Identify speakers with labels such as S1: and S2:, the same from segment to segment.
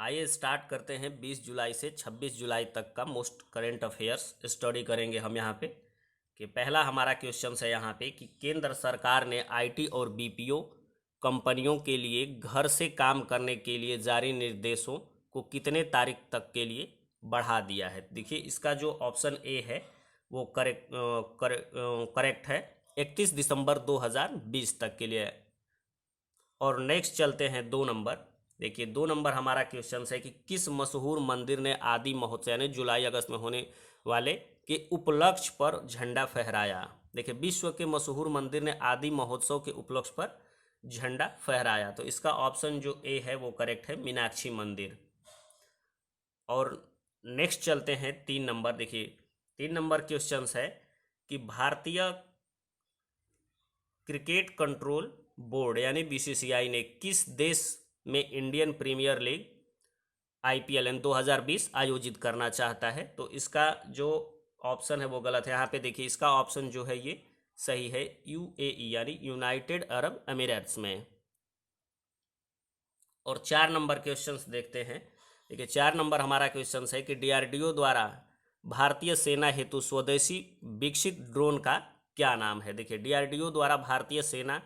S1: आइए स्टार्ट करते हैं 20 जुलाई से 26 जुलाई तक का मोस्ट करेंट अफेयर्स स्टडी करेंगे हम यहाँ पे। कि पहला हमारा क्वेश्चन है यहाँ पे कि केंद्र सरकार ने आईटी और बीपीओ कंपनियों के लिए घर से काम करने के लिए जारी निर्देशों को कितने तारीख तक के लिए बढ़ा दिया है। देखिए इसका जो ऑप्शन ए है वो करेक्ट है, 31 दिसंबर 2020 तक के लिए। और नेक्स्ट चलते हैं 2 नंबर। देखिए 2 नंबर हमारा क्वेश्चन है कि किस मशहूर मंदिर ने आदि महोत्सव यानी जुलाई अगस्त में होने वाले के उपलक्ष्य पर झंडा फहराया। देखिए विश्व के मशहूर मंदिर ने आदि महोत्सव के उपलक्ष्य पर झंडा फहराया, तो इसका ऑप्शन जो ए है वो करेक्ट है, मीनाक्षी मंदिर। और नेक्स्ट चलते हैं 3 नंबर। देखिए 3 नंबर क्वेश्चन है कि भारतीय क्रिकेट कंट्रोल बोर्ड यानी बीसीसीआई ने किस देश में इंडियन प्रीमियर लीग आईपीएल 2020 आयोजित करना चाहता है। तो इसका जो ऑप्शन है वो गलत है। यहाँ पे देखिए इसका ऑप्शन जो है ये सही है, यूएई यानी यूनाइटेड अरब अमीरात्स में। और 4 नंबर क्वेश्चंस देखते हैं। देखिए 4 नंबर हमारा क्वेश्चन है कि डीआरडीओ द्वारा भारतीय सेना हेतु स्वदेशी विकसित ड्रोन का क्या नाम है। देखिए डीआरडीओ द्वारा भारतीय सेना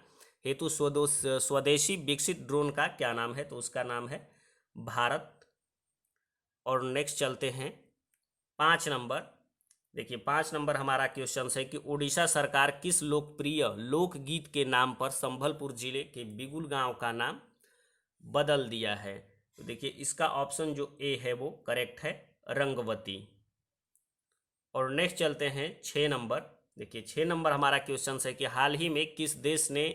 S1: हेतु स्वदेशी विकसित ड्रोन का क्या नाम है, तो उसका नाम है भारत। और नेक्स्ट चलते हैं 5 नंबर। देखिए 5 नंबर हमारा क्वेश्चन है कि उड़ीसा सरकार किस लोकप्रिय लोकगीत के नाम पर संबलपुर जिले के बिगुल गांव का नाम बदल दिया है। तो देखिए इसका ऑप्शन जो ए है वो करेक्ट है, रंगवती। और नेक्स्ट चलते हैं 6 नंबर। देखिए 6 नंबर हमारा क्वेश्चन है कि हाल ही में किस देश ने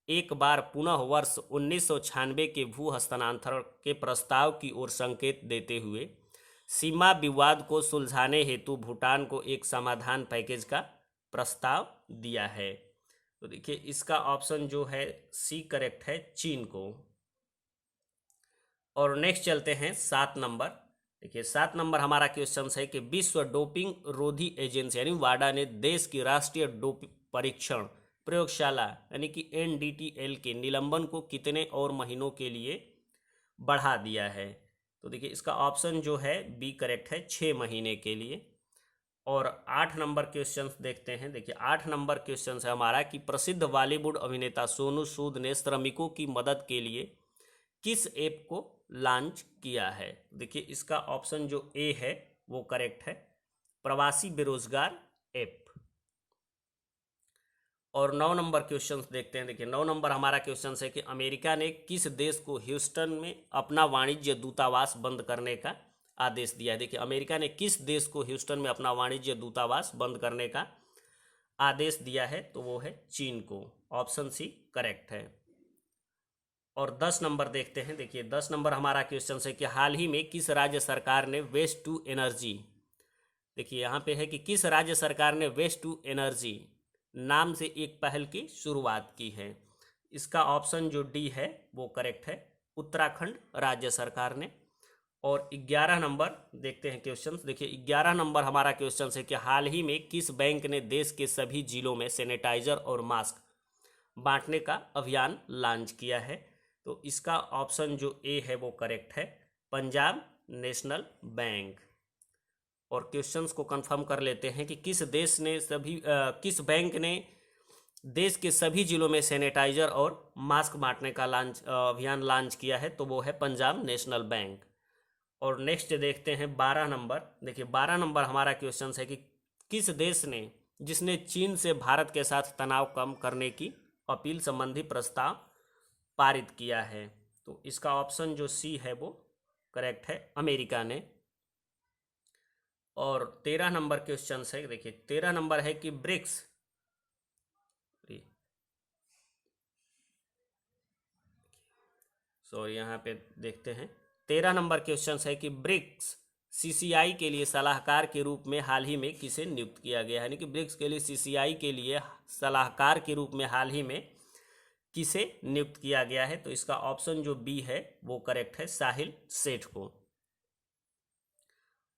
S1: एक बार पुनः वर्ष 1996 के भू हस्तांतरण के प्रस्ताव की ओर संकेत देते हुए सीमा विवाद को सुलझाने हेतु भूटान को एक समाधान पैकेज का प्रस्ताव दिया है। तो देखिए इसका ऑप्शन जो है सी करेक्ट है, चीन को। और नेक्स्ट चलते हैं 7 नंबर। देखिए 7 नंबर हमारा क्वेश्चन है कि विश्व डोपिंग रोधी एजेंसी यानी वाडा ने देश की राष्ट्रीय डोपिंग परीक्षण प्रयोगशाला यानी कि एनडीटीएल के निलंबन को कितने और महीनों के लिए बढ़ा दिया है। तो देखिए इसका ऑप्शन जो है बी करेक्ट है, 6 महीने के लिए। और 8 नंबर क्वेश्चन देखते हैं। देखिए 8 नंबर क्वेश्चन है हमारा कि प्रसिद्ध बॉलीवुड अभिनेता सोनू सूद ने श्रमिकों की मदद के लिए किस ऐप को लॉन्च किया है। देखिए इसका ऑप्शन जो ए है वो करेक्ट है, प्रवासी बेरोजगार ऐप। और 9 नंबर क्वेश्चन देखते हैं। देखिए 9 नंबर हमारा क्वेश्चन है कि अमेरिका ने किस देश को ह्यूस्टन में अपना वाणिज्य दूतावास बंद करने का आदेश दिया है। देखिए अमेरिका ने किस देश को ह्यूस्टन में अपना वाणिज्य दूतावास बंद करने का आदेश दिया है, तो वो है चीन को। ऑप्शन सी करेक्ट है। और 10 नंबर देखते हैं। देखिए 10 नंबर हमारा क्वेश्चन है कि हाल ही में किस राज्य सरकार ने वेस्ट टू एनर्जी, देखिए यहाँ पे है कि किस राज्य सरकार ने वेस्ट टू एनर्जी नाम से एक पहल की शुरुआत की है। इसका ऑप्शन जो डी है वो करेक्ट है, उत्तराखंड राज्य सरकार ने। और 11 नंबर देखते हैं क्वेश्चन। देखिए 11 नंबर हमारा क्वेश्चन है कि हाल ही में किस बैंक ने देश के सभी जिलों में सैनिटाइजर और मास्क बांटने का अभियान लॉन्च किया है। तो इसका ऑप्शन जो ए है वो करेक्ट है, पंजाब नेशनल बैंक। और क्वेश्चंस को कंफर्म कर लेते हैं कि किस बैंक ने देश के सभी जिलों में सैनिटाइजर और मास्क बांटने का अभियान लॉन्च किया है, तो वो है पंजाब नेशनल बैंक। और नेक्स्ट देखते हैं 12 नंबर। देखिए 12 नंबर हमारा क्वेश्चन है कि किस देश ने जिसने चीन से भारत के साथ तनाव कम करने की अपील संबंधी प्रस्ताव पारित किया है। तो इसका ऑप्शन जो सी है वो करेक्ट है, अमेरिका ने। और 13 नंबर क्वेश्चन है। देखिए 13 नंबर है कि ब्रिक्स यहाँ पे देखते हैं। 13 नंबर क्वेश्चन है कि ब्रिक्स सीसीआई के लिए सलाहकार के रूप में हाल ही में किसे नियुक्त किया गया है। यानी कि ब्रिक्स के लिए सीसीआई के लिए सलाहकार के रूप में हाल ही में किसे नियुक्त किया गया है। तो इसका ऑप्शन जो बी है वो करेक्ट है, साहिल सेठ को।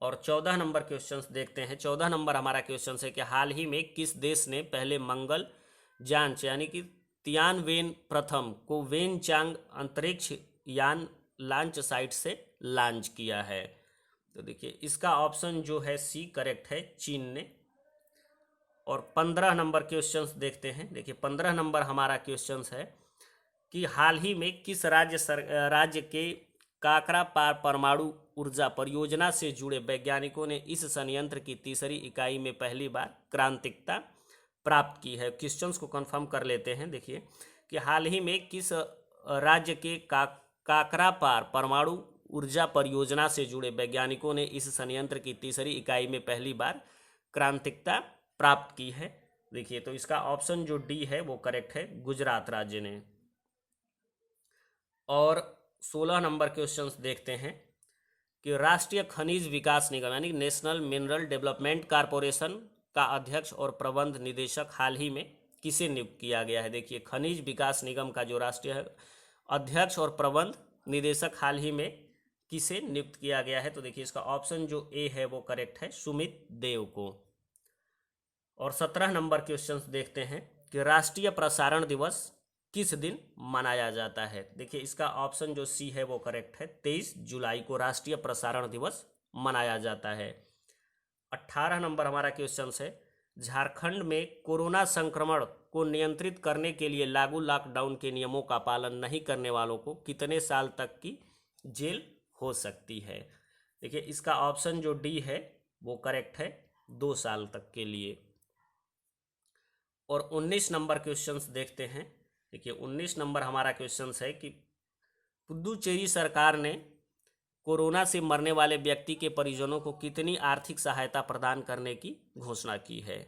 S1: और 14 नंबर क्वेश्चन देखते हैं। 14 नंबर हमारा क्वेश्चन है कि हाल ही में किस देश ने पहले मंगल जांच यानी कि तियानवेन प्रथम को वेन चांग अंतरिक्ष यान लॉन्च साइट से लॉन्च किया है? तो देखिए इसका ऑप्शन जो है सी करेक्ट है, चीन ने। और 15 नंबर क्वेश्चंस देखते हैं। देखिए 15 नंबर हमारा क्वेश्चंस है कि हाल ही में किस राज्य के काकरापार परमाणु ऊर्जा परियोजना से जुड़े वैज्ञानिकों ने इस संयंत्र की तीसरी इकाई में पहली बार क्रांतिकता प्राप्त की है? क्वेश्चंस को कंफर्म कर लेते हैं। देखिए कि हाल ही में किस राज्य के काकरापार परमाणु ऊर्जा परियोजना से जुड़े वैज्ञानिकों ने इस संयंत्र की तीसरी इकाई में पहली बार क्रांतिकता प्राप्त की है? देखिए तो इसका ऑप्शन जो डी है वो करेक्ट है, गुजरात राज्य ने। और 16 नंबर क्वेश्चंस देखते हैं कि राष्ट्रीय खनिज विकास निगम यानी नेशनल मिनरल डेवलपमेंट कॉरपोरेशन का अध्यक्ष और प्रबंध निदेशक हाल ही में किसे नियुक्त किया गया है? देखिए खनिज विकास निगम का जो राष्ट्रीय अध्यक्ष और प्रबंध निदेशक हाल ही में किसे नियुक्त किया गया है? तो देखिए इसका ऑप्शन जो ए है वो करेक्ट है, सुमित देव को। और 17 नंबर क्वेश्चंस देखते हैं कि राष्ट्रीय प्रसारण दिवस किस दिन मनाया जाता है? देखिए इसका ऑप्शन जो सी है वो करेक्ट है, 23 जुलाई को राष्ट्रीय प्रसारण दिवस मनाया जाता है। 18 नंबर हमारा क्वेश्चन है, झारखंड में कोरोना संक्रमण को नियंत्रित करने के लिए लागू लॉकडाउन के नियमों का पालन नहीं करने वालों को कितने साल तक की जेल हो सकती है? देखिए इसका ऑप्शन जो डी है वो करेक्ट है, 2 साल तक के लिए। और 19 नंबर क्वेश्चंस देखते हैं। देखिए 19 नंबर हमारा क्वेश्चन है कि पुदुचेरी सरकार ने कोरोना से मरने वाले व्यक्ति के परिजनों को कितनी आर्थिक सहायता प्रदान करने की घोषणा की है?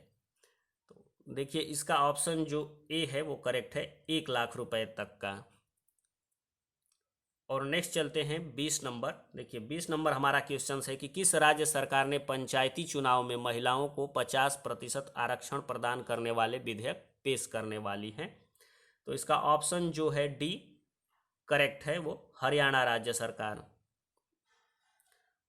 S1: तो देखिए इसका ऑप्शन जो ए है वो करेक्ट है, 1 लाख रुपए तक का। और नेक्स्ट चलते हैं 20 नंबर। देखिए 20 नंबर हमारा क्वेश्चन है कि किस राज्य सरकार ने पंचायती चुनाव में महिलाओं को 50% आरक्षण प्रदान करने वाले विधेयक पेश करने वाली है? तो इसका ऑप्शन जो है डी करेक्ट है, वो हरियाणा राज्य सरकार।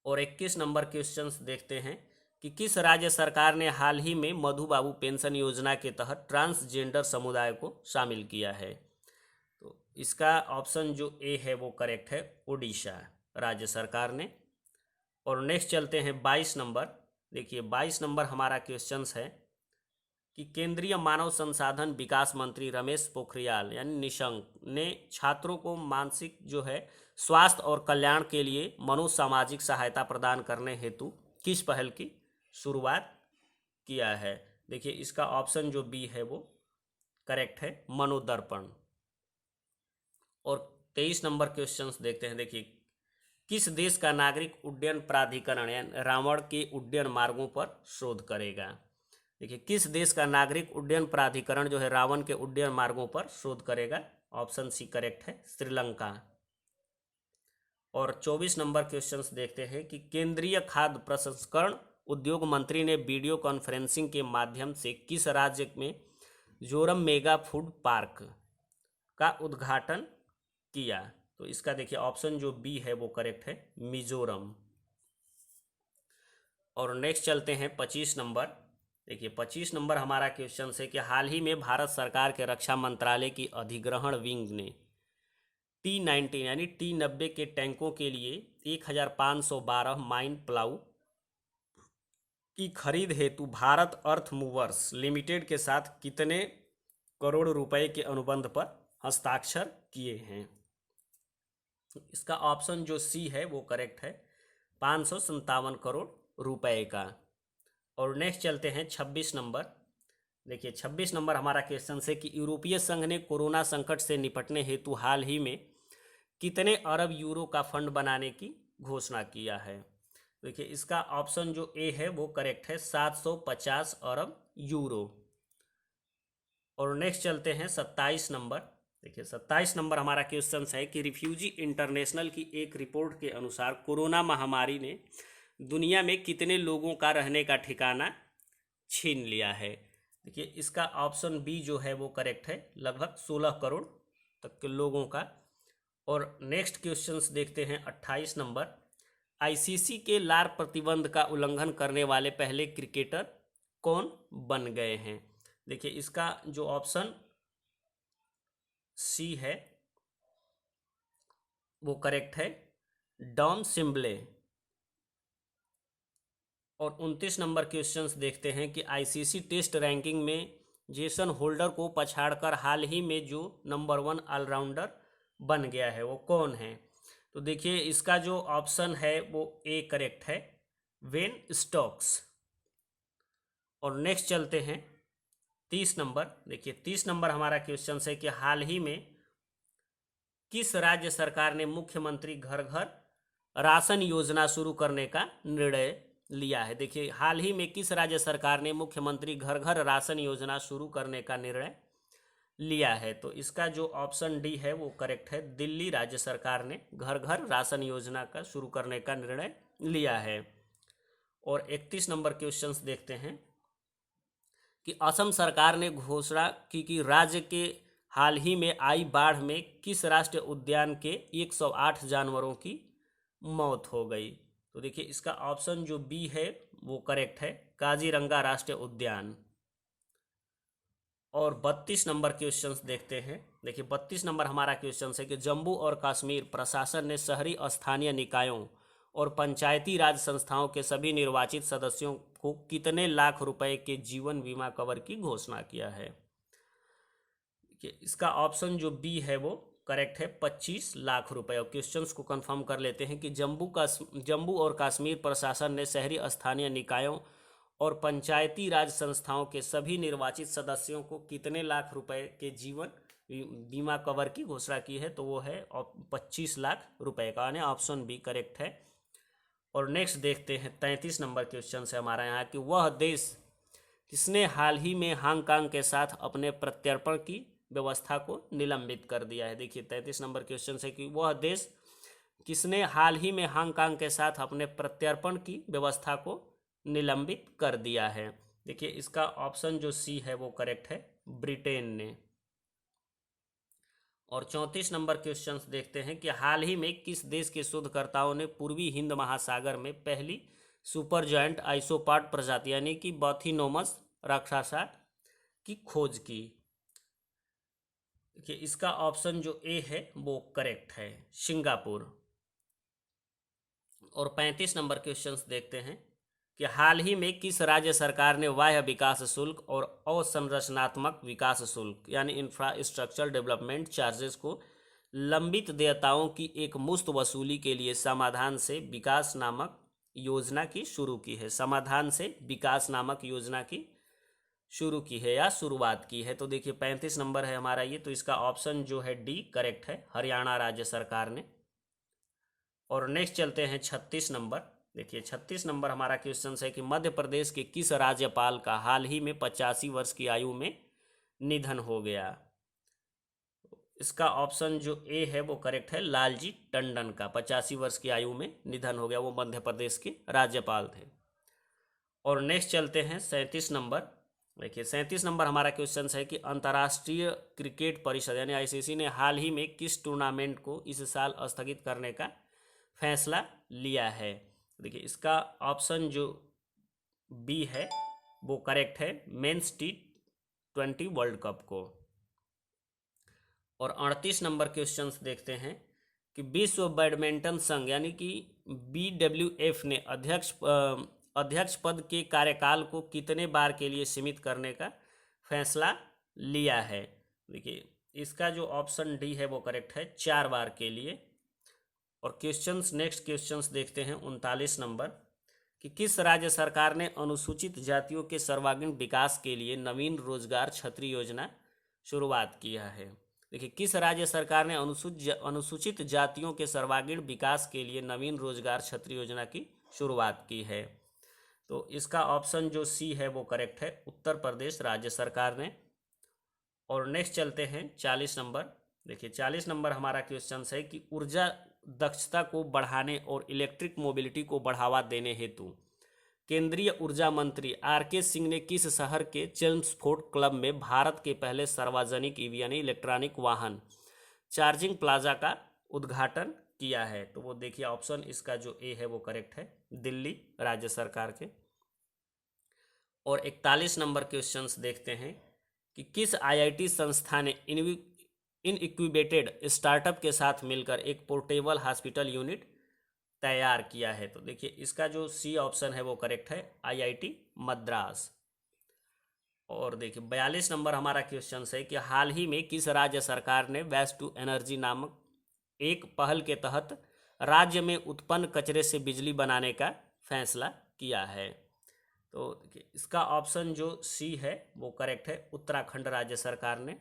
S1: और 21 नंबर क्वेश्चंस देखते हैं कि किस राज्य सरकार ने हाल ही में मधु बाबू पेंशन योजना के तहत ट्रांसजेंडर समुदाय को शामिल किया है? तो इसका ऑप्शन जो ए है वो करेक्ट है, ओडिशा राज्य सरकार ने। और नेक्स्ट चलते हैं 22 नंबर। देखिए 22 नंबर हमारा क्वेश्चंस है कि केंद्रीय मानव संसाधन विकास मंत्री रमेश पोखरियाल यानी निशंक ने छात्रों को मानसिक जो है स्वास्थ्य और कल्याण के लिए मनोसामाजिक सहायता प्रदान करने हेतु किस पहल की शुरुआत किया है? देखिए इसका ऑप्शन जो बी है वो करेक्ट है, मनोदर्पण। और 23 नंबर क्वेश्चंस देखते हैं। देखिए किस देश का नागरिक उड्डयन प्राधिकरण यानी रावण के उड्डयन मार्गों पर शोध करेगा? देखिए किस देश का नागरिक उड्डयन प्राधिकरण जो है रावण के उड्डयन मार्गों पर शोध करेगा? ऑप्शन सी करेक्ट है, श्रीलंका। और 24 नंबर क्वेश्चंस देखते हैं कि केंद्रीय खाद्य प्रसंस्करण उद्योग मंत्री ने वीडियो कॉन्फ्रेंसिंग के माध्यम से किस राज्य में जोरम मेगा फूड पार्क का उद्घाटन किया? तो इसका देखिए ऑप्शन जो बी है वो करेक्ट है, मिजोरम। और नेक्स्ट चलते हैं 25 नंबर। देखिए 25 नंबर हमारा क्वेश्चन है कि हाल ही में भारत सरकार के रक्षा मंत्रालय की अधिग्रहण विंग ने T-90 यानी T-90 के टैंकों के लिए 1512 माइन प्लाऊ की खरीद हेतु भारत अर्थ मूवर्स लिमिटेड के साथ कितने करोड़ रुपए के अनुबंध पर हस्ताक्षर किए हैं? इसका ऑप्शन जो सी है वो करेक्ट है, 557 करोड़ रुपए का। और नेक्स्ट चलते हैं 26 नंबर। देखिए 26 नंबर हमारा क्वेश्चन है कि यूरोपीय संघ ने कोरोना संकट से निपटने हेतु हाल ही में कितने अरब यूरो का फंड बनाने की घोषणा किया है? देखिए इसका ऑप्शन जो ए है वो करेक्ट है, 750 अरब यूरो। और नेक्स्ट चलते हैं 27 नंबर। देखिए 27 नंबर हमारा क्वेश्चन है कि रिफ्यूजी इंटरनेशनल की एक रिपोर्ट के अनुसार कोरोना महामारी ने दुनिया में कितने लोगों का रहने का ठिकाना छीन लिया है? देखिए इसका ऑप्शन बी जो है वो करेक्ट है, लगभग 16 करोड़ तक के लोगों का। और नेक्स्ट क्वेश्चंस देखते हैं 28 नंबर। आईसीसी के लार प्रतिबंध का उल्लंघन करने वाले पहले क्रिकेटर कौन बन गए हैं? देखिए इसका जो ऑप्शन सी है वो करेक्ट है डॉन सिम्बले। और 29 नंबर क्वेश्चंस देखते हैं कि आईसीसी टेस्ट रैंकिंग में जेसन होल्डर को पछाड़कर हाल ही में जो नंबर 1 ऑलराउंडर बन गया है वो कौन है। तो देखिए इसका जो ऑप्शन है वो ए करेक्ट है, वेन स्टोक्स। और नेक्स्ट चलते हैं 30 नंबर। देखिए 30 नंबर हमारा क्वेश्चन है कि हाल ही में किस राज्य सरकार ने मुख्यमंत्री घर घर राशन योजना शुरू करने का निर्णय लिया है। देखिए हाल ही में किस राज्य सरकार ने मुख्यमंत्री घर घर राशन योजना शुरू करने का निर्णय लिया है। तो इसका जो ऑप्शन डी है वो करेक्ट है, दिल्ली राज्य सरकार ने घर घर राशन योजना का शुरू करने का निर्णय लिया है। और 31 नंबर क्वेश्चंस देखते हैं कि असम सरकार ने घोषणा की कि राज्य के हाल ही में आई बाढ़ में किस राष्ट्रीय उद्यान के 108 जानवरों की मौत हो गई। तो देखिए इसका ऑप्शन जो बी है वो करेक्ट है, काजीरंगा राष्ट्रीय उद्यान। और 32 नंबर क्वेश्चंस देखते हैं। देखिए 32 नंबर हमारा क्वेश्चन है कि जम्मू और कश्मीर प्रशासन ने शहरी स्थानीय निकायों और पंचायती राज संस्थाओं के सभी निर्वाचित सदस्यों को कितने लाख रुपए के जीवन बीमा कवर की घोषणा किया है। इसका ऑप्शन जो बी है वो करेक्ट है, 25 लाख रुपए। और क्वेश्चंस को कंफर्म कर लेते हैं कि जम्मू और कश्मीर प्रशासन ने शहरी स्थानीय निकायों और पंचायती राज संस्थाओं के सभी निर्वाचित सदस्यों को कितने लाख रुपए के जीवन बीमा कवर की घोषणा की है। तो वो है 25 लाख रुपए का, यानी ऑप्शन बी करेक्ट है। और नेक्स्ट देखते हैं 33 नंबर क्वेश्चन है हमारा यहाँ कि वह देश किसने हाल ही में हांगकांग के साथ अपने प्रत्यर्पण की व्यवस्था को निलंबित कर दिया है। देखिए 33 नंबर क्वेश्चन है कि वह देश किसने हाल ही में हांगकांग के साथ अपने प्रत्यर्पण की व्यवस्था को निलंबित कर दिया है। देखिए इसका ऑप्शन जो सी है वो करेक्ट है, ब्रिटेन ने। और 34 नंबर क्वेश्चंस देखते हैं कि हाल ही में किस देश के शोधकर्ताओं ने पूर्वी हिंद महासागर में पहली सुपर जायंट आइसोपाड प्रजाति यानी कि बॉथिनोमस राक्षसा की खोज की। देखिए इसका ऑप्शन जो ए है वो करेक्ट है, सिंगापुर। और 35 नंबर क्वेश्चंस देखते हैं कि हाल ही में किस राज्य सरकार ने बाह्य विकास शुल्क और अवसंरचनात्मक विकास शुल्क यानी इंफ्रास्ट्रक्चर डेवलपमेंट चार्जेस को लंबित देयताओं की एक मुफ्त वसूली के लिए समाधान से विकास नामक योजना की शुरू की है। समाधान से विकास नामक योजना की शुरू की है या शुरुआत की है। तो देखिए 35 नंबर है हमारा ये, तो इसका ऑप्शन जो है डी करेक्ट है, हरियाणा राज्य सरकार ने। और नेक्स्ट चलते हैं 36 नंबर। देखिए 36 नंबर हमारा क्वेश्चन है कि मध्य प्रदेश के किस राज्यपाल का हाल ही में 85 वर्ष की आयु में निधन हो गया। इसका ऑप्शन जो ए है वो करेक्ट है, लालजी टंडन का 85 वर्ष की आयु में निधन हो गया, वो मध्य प्रदेश के राज्यपाल थे। और नेक्स्ट चलते हैं 37 नंबर। देखिए 37 नंबर हमारा क्वेश्चन है कि अंतर्राष्ट्रीय क्रिकेट परिषद यानी आईसीसी ने हाल ही में किस टूर्नामेंट को इस साल स्थगित करने का फैसला लिया है। देखिए इसका ऑप्शन जो बी है वो करेक्ट है, मेंस T20 वर्ल्ड कप को। और 38 नंबर क्वेश्चंस देखते हैं कि विश्व बैडमिंटन संघ यानी कि BWF ने अध्यक्ष पद के कार्यकाल को कितने बार के लिए सीमित करने का फैसला लिया है। देखिए इसका जो ऑप्शन डी है वो करेक्ट है, 4 बार के लिए। और क्वेश्चंस नेक्स्ट क्वेश्चंस देखते हैं 39 नंबर कि किस राज्य सरकार ने अनुसूचित जातियों के सर्वांगीण विकास के लिए नवीन रोजगार छतरी योजना शुरुआत किया है। देखिए किस राज्य सरकार ने अनुसूचित जातियों के सर्वांगीण विकास के लिए नवीन रोजगार छतरी योजना की शुरुआत की है। तो इसका ऑप्शन जो सी है वो करेक्ट है, उत्तर प्रदेश राज्य सरकार ने। और नेक्स्ट चलते हैं 40 नंबर। देखिए 40 नंबर हमारा क्वेश्चन है कि ऊर्जा दक्षता को बढ़ाने और इलेक्ट्रिक मोबिलिटी को बढ़ावा देने हेतु केंद्रीय ऊर्जा मंत्री RK सिंह ने किस शहर के चेम्सफोर्ड क्लब में भारत के पहले सार्वजनिक ईवी यानी इलेक्ट्रॉनिक वाहन चार्जिंग प्लाजा का उद्घाटन किया है। तो वो देखिए ऑप्शन इसका जो ए है वो करेक्ट है, दिल्ली राज्य सरकार के। और 41 नंबर क्वेश्चंस देखते हैं कि किस IIT संस्था ने इन इक्विबेटेड स्टार्टअप के साथ मिलकर एक पोर्टेबल हॉस्पिटल यूनिट तैयार किया है। तो देखिए इसका जो सी ऑप्शन है वो करेक्ट है, आईआईटी मद्रास। और देखिए 42 नंबर हमारा क्वेश्चन है कि हाल ही में किस राज्य सरकार ने वेस्ट टू एनर्जी नामक एक पहल के तहत राज्य में उत्पन्न कचरे से बिजली बनाने का फैसला किया है। तो देखिए इसका ऑप्शन जो सी है वो करेक्ट है, उत्तराखंड राज्य सरकार ने।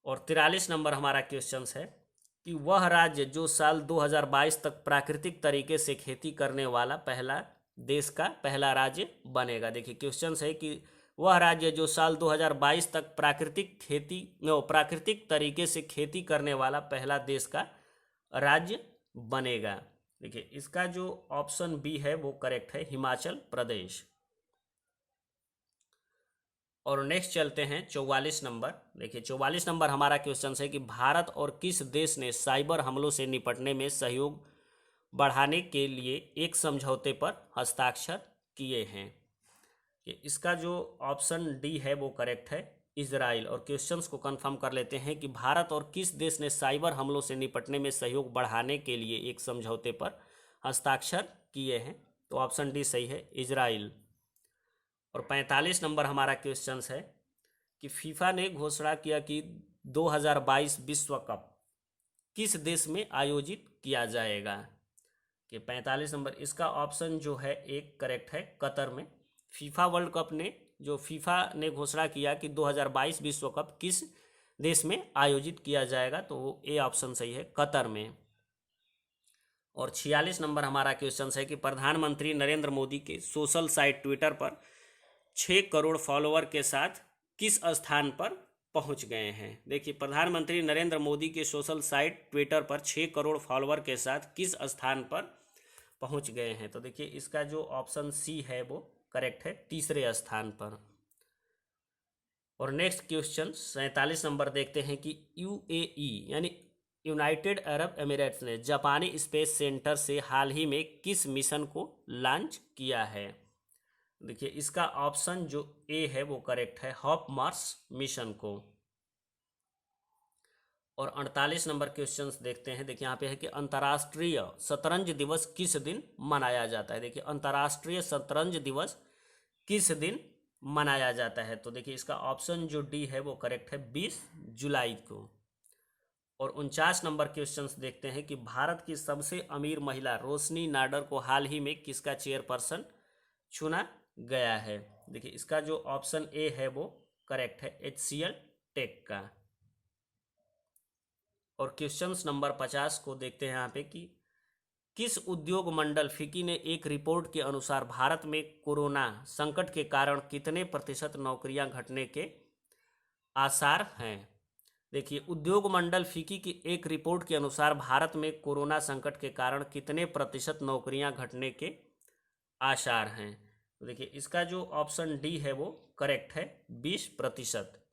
S1: और 43 नंबर हमारा क्वेश्चन है कि वह राज्य जो साल 2022 तक प्राकृतिक तरीके से खेती करने वाला पहला देश का पहला राज्य बनेगा। देखिए क्वेश्चन है कि वह राज्य जो साल 2022 तक प्राकृतिक तरीके से खेती करने वाला पहला देश का राज्य बनेगा। देखिए इसका जो ऑप्शन बी है वो करेक्ट है, हिमाचल प्रदेश। और नेक्स्ट चलते हैं 44 नंबर। देखिए 44 नंबर हमारा क्वेश्चन है कि भारत और किस देश ने साइबर हमलों से निपटने में सहयोग बढ़ाने के लिए एक समझौते पर हस्ताक्षर किए हैं। कि इसका जो ऑप्शन डी है वो करेक्ट है, इजराइल। और क्वेश्चंस को कंफर्म कर लेते हैं कि भारत और किस देश ने साइबर हमलों से निपटने में सहयोग बढ़ाने के लिए एक समझौते पर हस्ताक्षर किए हैं। तो ऑप्शन डी सही है, इजराइल। और 45 नंबर हमारा क्वेश्चन है कि फीफा ने घोषणा किया कि 2022 विश्व कप किस देश में आयोजित किया जाएगा। कि 45 नंबर इसका ऑप्शन जो है एक करेक्ट है, कतर में। फीफा वर्ल्ड कप ने फीफा ने घोषणा किया कि 2022 विश्व कप किस देश में आयोजित किया जाएगा, तो ए ऑप्शन सही है, कतर में। और 46 नंबर हमारा क्वेश्चन है कि प्रधानमंत्री नरेंद्र मोदी के सोशल साइट ट्विटर पर 6 करोड़ फॉलोअर के साथ किस स्थान पर पहुंच गए हैं। देखिए प्रधानमंत्री नरेंद्र मोदी के सोशल साइट ट्विटर पर 6 करोड़ फॉलोअर के साथ किस स्थान पर पहुंच गए हैं। तो देखिए इसका जो ऑप्शन सी है वो करेक्ट है, तीसरे स्थान पर। और नेक्स्ट क्वेश्चन 47 नंबर देखते हैं कि यूएई यानी यूनाइटेड अरब एमिरेट्स ने जापानी स्पेस सेंटर से हाल ही में किस मिशन को लॉन्च किया है। देखिए इसका ऑप्शन जो ए है वो करेक्ट है, हॉप मार्स मिशन को। और 48 नंबर क्वेश्चंस देखते हैं। देखिए यहाँ पे है कि अंतर्राष्ट्रीय शतरंज दिवस किस दिन मनाया जाता है। देखिए अंतर्राष्ट्रीय शतरंज दिवस किस दिन मनाया जाता है। तो देखिए इसका ऑप्शन जो डी है वो करेक्ट है, 20 जुलाई को। और 49 नंबर क्वेश्चंस देखते हैं कि भारत की सबसे अमीर महिला रोशनी नाडर को हाल ही में किसका चेयरपर्सन चुना गया है। देखिए इसका जो ऑप्शन ए है वो करेक्ट है, HCL टेक का। और क्वेश्चंस नंबर 50 को देखते हैं यहाँ पे कि किस उद्योग मंडल फिकी ने एक रिपोर्ट के अनुसार भारत में कोरोना संकट के कारण कितने प्रतिशत नौकरियां घटने के आसार हैं। देखिए उद्योग मंडल फिकी की एक रिपोर्ट के अनुसार भारत में कोरोना संकट के कारण कितने प्रतिशत नौकरियां घटने के आसार हैं। तो देखिए इसका जो ऑप्शन डी है वो करेक्ट है, 20%।